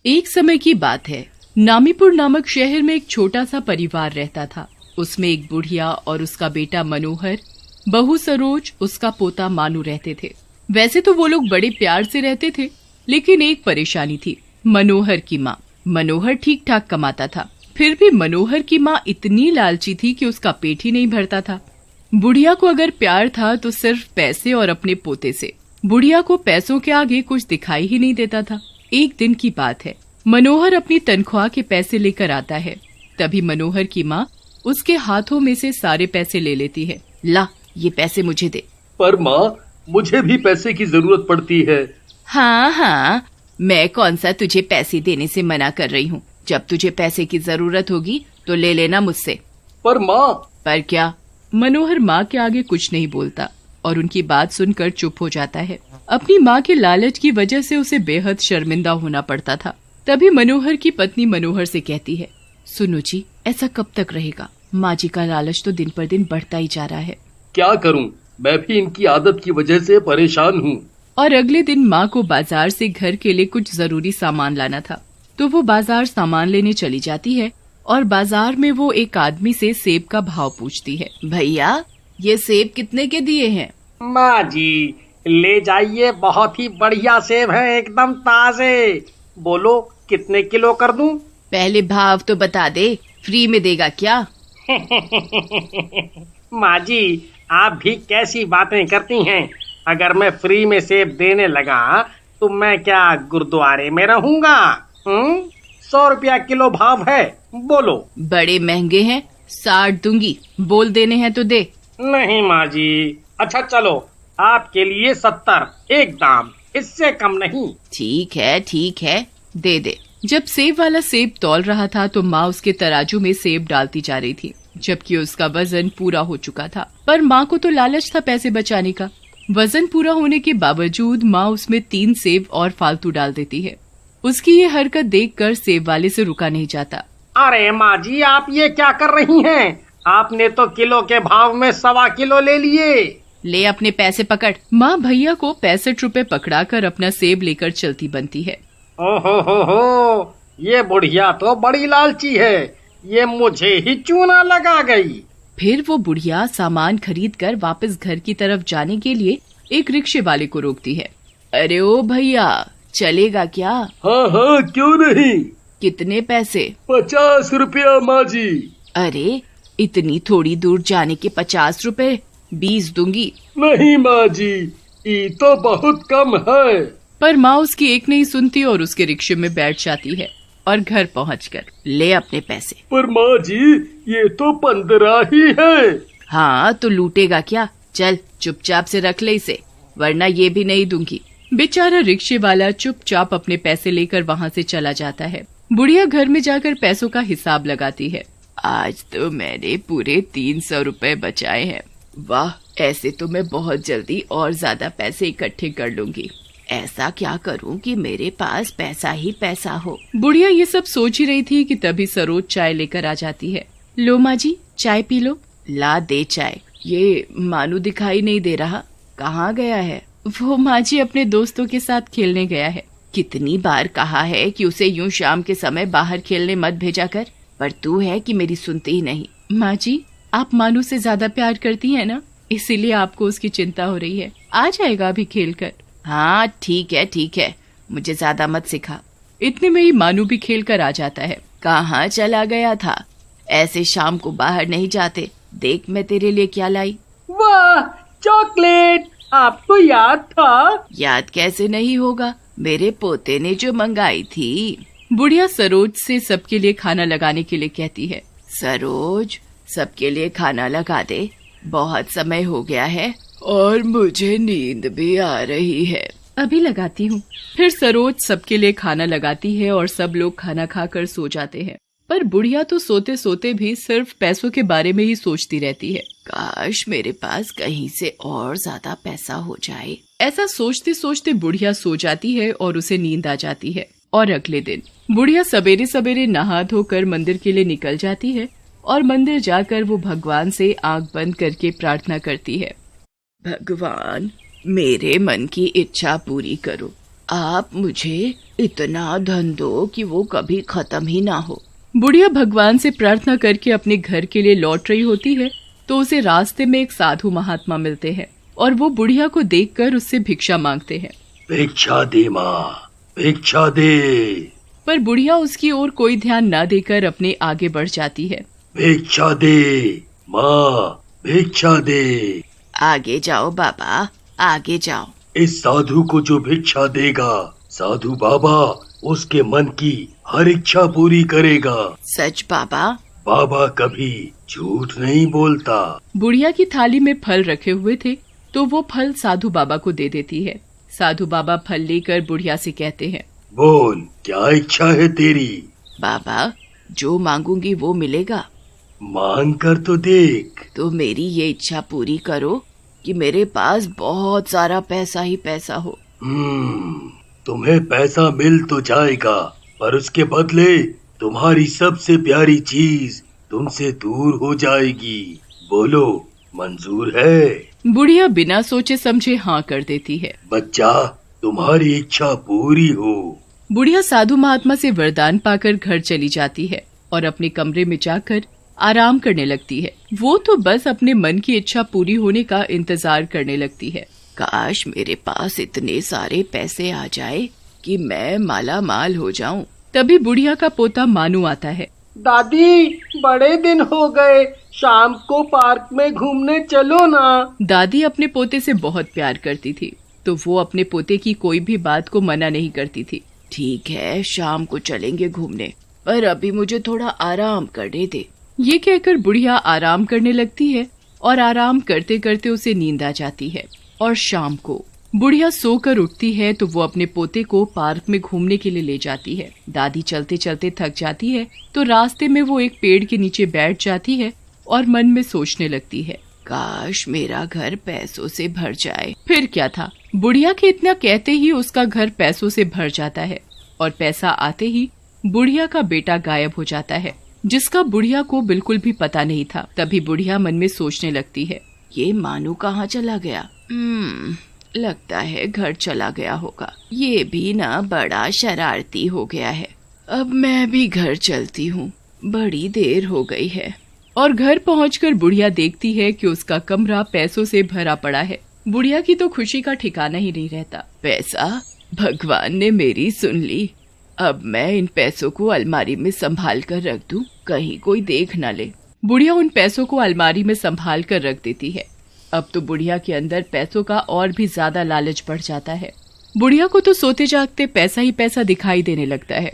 एक समय की बात है। नामीपुर नामक शहर में एक छोटा सा परिवार रहता था। उसमें एक बुढ़िया और उसका बेटा मनोहर, बहू सरोज, उसका पोता मानू रहते थे। वैसे तो वो लोग बड़े प्यार से रहते थे, लेकिन एक परेशानी थी, मनोहर की माँ। मनोहर ठीक ठाक कमाता था, फिर भी मनोहर की माँ इतनी लालची थी कि उसका पेट ही नहीं भरता था। बुढ़िया को अगर प्यार था तो सिर्फ पैसे और अपने पोते से। बुढ़िया को पैसों के आगे कुछ दिखाई ही नहीं देता था। एक दिन की बात है, मनोहर अपनी तनख्वाह के पैसे लेकर आता है। तभी मनोहर की माँ उसके हाथों में से सारे पैसे ले लेती है। ला, ये पैसे मुझे दे। पर माँ, मुझे भी पैसे की जरूरत पड़ती है। हाँ हाँ, मैं कौन सा तुझे पैसे देने से मना कर रही हूँ। जब तुझे पैसे की जरूरत होगी तो ले लेना मुझसे। पर माँ। पर क्या? मनोहर माँ के आगे कुछ नहीं बोलता और उनकी बात सुनकर चुप हो जाता है। अपनी माँ के लालच की वजह से उसे बेहद शर्मिंदा होना पड़ता था। तभी मनोहर की पत्नी मनोहर से कहती है, सुनो जी, ऐसा कब तक रहेगा? माँ जी का लालच तो दिन पर दिन बढ़ता ही जा रहा है। क्या करूँ, मैं भी इनकी आदत की वजह से परेशान हूँ। और अगले दिन माँ को बाजार से घर के लिए कुछ जरूरी सामान लाना था, तो वो बाजार सामान लेने चली जाती है और बाजार में वो एक आदमी से सेब का भाव पूछती है। भैया, ये सेब कितने के दिए हैं? माँ जी, ले जाइए, बहुत ही बढ़िया सेब है, एकदम ताजे। बोलो कितने किलो कर दूं? पहले भाव तो बता दे, फ्री में देगा क्या? माँ जी, आप भी कैसी बातें करती हैं। अगर मैं फ्री में सेब देने लगा तो मैं क्या गुरुद्वारे में रहूंगा? 100 रुपया किलो भाव है, बोलो। बड़े महंगे हैं, 60 दूंगी। बोल देने हैं तो दे। नहीं माँ जी। अच्छा चलो, आपके लिए 70, एक दाम, इससे कम नहीं। ठीक है, दे दे। जब सेब वाला सेब तौल रहा था तो माँ उसके तराजू में सेब डालती जा रही थी, जबकि उसका वजन पूरा हो चुका था। पर माँ को तो लालच था पैसे बचाने का। वजन पूरा होने के बावजूद माँ उसमें 3 सेब और फालतू डाल देती है। उसकी ये हरकत देखकर सेब वाले से रुका नहीं जाता। अरे माँ जी, आप ये क्या कर रही हैं? आपने तो किलो के भाव में 1.25 किलो ले लिए। ले अपने पैसे पकड़। माँ भैया को 65 रुपए पकड़ा कर अपना सेब लेकर चलती बनती है। ओहो, ये बुढ़िया तो बड़ी लालची है, ये मुझे ही चूना लगा गई। फिर वो बुढ़िया सामान खरीद कर वापस घर की तरफ जाने के लिए एक रिक्शे वाले को रोकती है। अरे ओ भैया, चलेगा क्या? हाँ, क्यों नहीं। कितने पैसे? 50 रुपया माँ जी। अरे, इतनी थोड़ी दूर जाने के 50 रुपए? 20 दूंगी। नहीं माँ जी, ये तो बहुत कम है। पर माँ उसकी एक नहीं सुनती और उसके रिक्शे में बैठ जाती है और घर पहुंचकर ले अपने पैसे। पर माँ जी, ये तो 15 ही है। हाँ, तो लूटेगा क्या? चल चुपचाप से रख ले इसे, वरना ये भी नहीं दूंगी। बेचारा रिक्शे वाला चुपचाप अपने पैसे लेकर वहाँ से चला जाता है। बुढ़िया घर में जाकर पैसों का हिसाब लगाती है। आज तो मैंने पूरे 300 रुपए बचाए हैं। वाह, ऐसे तो मैं बहुत जल्दी और ज्यादा पैसे इकट्ठे कर लूंगी। ऐसा क्या करूं कि मेरे पास पैसा ही पैसा हो। बुढ़िया ये सब सोच ही रही थी कि तभी सरोज चाय लेकर आ जाती है। लो माँ जी, चाय पी लो। ला दे चाय। ये मानू दिखाई नहीं दे रहा, कहाँ गया है? वो माँ जी अपने दोस्तों के साथ खेलने गया है। कितनी बार कहा है कि उसे यूं शाम के समय बाहर खेलने मत भेजा कर, पर तू है कि मेरी सुनती ही नहीं। माँ जी, आप मानू से ज्यादा प्यार करती है ना, इसीलिए आपको उसकी चिंता हो रही है। आ जाएगा अभी खेल कर। हाँ ठीक है, मुझे ज्यादा मत सिखा। इतने में ही मानू भी खेल कर आ जाता है। कहाँ चला गया था? ऐसे शाम को बाहर नहीं जाते। देख मैं तेरे लिए क्या लाई। वाह, चॉकलेट! आपको याद था? याद कैसे नहीं होगा, मेरे पोते ने जो मंगाई थी। बुढ़िया सरोज से सबके लिए खाना लगाने के लिए कहती है। सरोज, सबके लिए खाना लगा दे, बहुत समय हो गया है और मुझे नींद भी आ रही है। अभी लगाती हूँ। फिर सरोज सबके लिए खाना लगाती है और सब लोग खाना खाकर सो जाते हैं। पर बुढ़िया तो सोते सोते भी सिर्फ पैसों के बारे में ही सोचती रहती है। काश मेरे पास कहीं से और ज्यादा पैसा हो जाए। ऐसा सोचते सोचते बुढ़िया सो जाती है और उसे नींद आ जाती है। और अगले दिन बुढ़िया सवेरे सवेरे नहा धोकर मंदिर के लिए निकल जाती है और मंदिर जाकर वो भगवान से आंख बंद करके प्रार्थना करती है। भगवान, मेरे मन की इच्छा पूरी करो। आप मुझे इतना धन दो कि वो कभी खत्म ही ना हो। बुढ़िया भगवान से प्रार्थना करके अपने घर के लिए लौट रही होती है तो उसे रास्ते में एक साधु महात्मा मिलते हैं और वो बुढ़िया को देखकर उससे भिक्षा मांगते हैं। भिक्षा दे माँ, भिक्षा दे। पर बुढ़िया उसकी ओर कोई ध्यान न देकर अपने आगे बढ़ जाती है। भिक्षा दे माँ, भिक्षा दे। आगे जाओ बाबा, आगे जाओ। इस साधु को जो भिक्षा देगा, साधु बाबा उसके मन की हर इच्छा पूरी करेगा। सच बाबा? बाबा कभी झूठ नहीं बोलता। बुढ़िया की थाली में फल रखे हुए थे तो वो फल साधु बाबा को दे देती है। साधु बाबा फल लेकर बुढ़िया से कहते हैं, बोल क्या इच्छा है तेरी? बाबा जो मांगूंगी वो मिलेगा। मांग कर तो देख। तो मेरी ये इच्छा पूरी करो कि मेरे पास बहुत सारा पैसा ही पैसा हो। तुम्हें पैसा मिल तो जाएगा, पर उसके बदले तुम्हारी सबसे प्यारी चीज तुमसे दूर हो जाएगी। बोलो मंजूर है? बुढ़िया बिना सोचे समझे हाँ कर देती है। बच्चा तुम्हारी इच्छा पूरी हो। बुढ़िया साधु महात्मा से वरदान पाकर घर चली जाती है और अपने कमरे में जाकर आराम करने लगती है। वो तो बस अपने मन की इच्छा पूरी होने का इंतजार करने लगती है। काश मेरे पास इतने सारे पैसे आ जाए कि मैं माला माल हो जाऊं। तभी बुढ़िया का पोता मानू आता है। दादी बड़े दिन हो गए, शाम को पार्क में घूमने चलो ना। दादी अपने पोते से बहुत प्यार करती थी तो वो अपने पोते की कोई भी बात को मना नहीं करती थी। ठीक है शाम को चलेंगे घूमने, पर अभी मुझे थोड़ा आराम करने दे। ये कहकर बुढ़िया आराम करने लगती है और आराम करते करते उसे नींद आ जाती है। और शाम को बुढ़िया सोकर उठती है तो वो अपने पोते को पार्क में घूमने के लिए ले जाती है। दादी चलते चलते थक जाती है तो रास्ते में वो एक पेड़ के नीचे बैठ जाती है और मन में सोचने लगती है, काश मेरा घर पैसों से भर जाए। फिर क्या था, बुढ़िया के इतना कहते ही उसका घर पैसों से भर जाता है और पैसा आते ही बुढ़िया का बेटा गायब हो जाता है, जिसका बुढ़िया को बिल्कुल भी पता नहीं था। तभी बुढ़िया मन में सोचने लगती है, ये मानू कहाँ चला गया? लगता है घर चला गया होगा। ये भी ना बड़ा शरारती हो गया है। अब मैं भी घर चलती हूँ, बड़ी देर हो गई है। और घर पहुंचकर बुढ़िया देखती है कि उसका कमरा पैसों से भरा पड़ा है। बुढ़िया की तो खुशी का ठिकाना ही नहीं रहता। पैसा, भगवान ने मेरी सुन ली। अब मैं इन पैसों को अलमारी में संभाल कर रख दूं, कहीं कोई देख न ले। बुढ़िया उन पैसों को अलमारी में संभाल कर रख देती है। अब तो बुढ़िया के अंदर पैसों का और भी ज्यादा लालच बढ़ जाता है। बुढ़िया को तो सोते जागते पैसा ही पैसा दिखाई देने लगता है।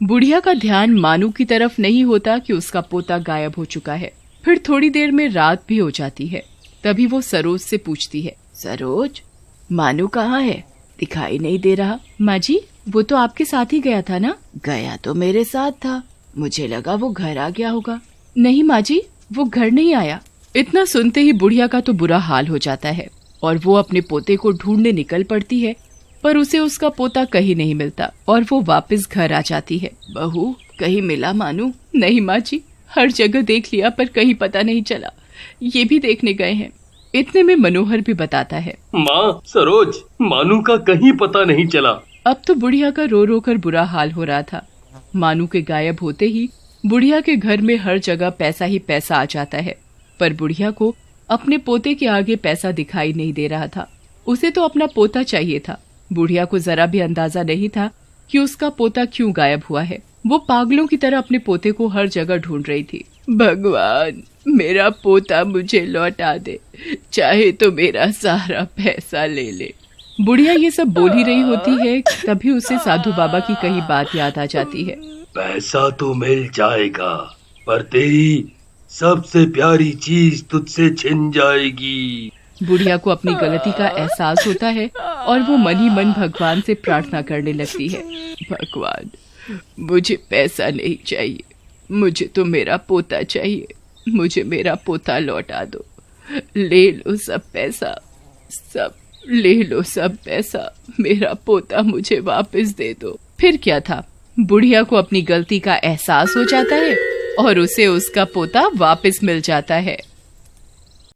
बुढ़िया का ध्यान मानू की तरफ नहीं होता कि उसका पोता गायब हो चुका है। फिर थोड़ी देर में रात भी हो जाती है। तभी वो सरोज से पूछती है, सरोज मानू कहाँ है? दिखाई नहीं दे रहा। माँ जी वो तो आपके साथ ही गया था ना? गया तो मेरे साथ था, मुझे लगा वो घर आ गया होगा। नहीं माँ जी वो घर नहीं आया। इतना सुनते ही बुढ़िया का तो बुरा हाल हो जाता है और वो अपने पोते को ढूंढने निकल पड़ती है, पर उसे उसका पोता कहीं नहीं मिलता और वो वापस घर आ जाती है। बहू कहीं मिला मानू? नहीं माँ जी हर जगह देख लिया पर कहीं पता नहीं चला, ये भी देखने गए हैं। इतने में मनोहर भी बताता है, माँ सरोज मानू का कहीं पता नहीं चला। अब तो बुढ़िया का रो रो कर बुरा हाल हो रहा था। मानू के गायब होते ही बुढ़िया के घर में हर जगह पैसा ही पैसा आ जाता है, पर बुढ़िया को अपने पोते के आगे पैसा दिखाई नहीं दे रहा था। उसे तो अपना पोता चाहिए था। बुढ़िया को जरा भी अंदाजा नहीं था कि उसका पोता क्यों गायब हुआ है। वो पागलों की तरह अपने पोते को हर जगह ढूंढ रही थी। भगवान मेरा पोता मुझे लौटा दे, चाहे तो मेरा सारा पैसा ले ले। बुढ़िया ये सब बोल ही रही होती है, तभी उसे साधु बाबा की कही बात याद आ जाती है। पैसा तो मिल जाएगा, पर तेरी सबसे प्यारी चीज तुझसे छिन जाएगी। बुढ़िया को अपनी गलती का एहसास होता है और वो मन ही मन भगवान से प्रार्थना करने लगती है, भगवान मुझे पैसा नहीं चाहिए, मुझे तो मेरा पोता चाहिए, मुझे मेरा पोता लौटा दो। ले लो सब पैसा, सब ले लो सब पैसा, मेरा पोता मुझे वापस दे दो। फिर क्या था, बुढ़िया को अपनी गलती का एहसास हो जाता है और उसे उसका पोता वापस मिल जाता है।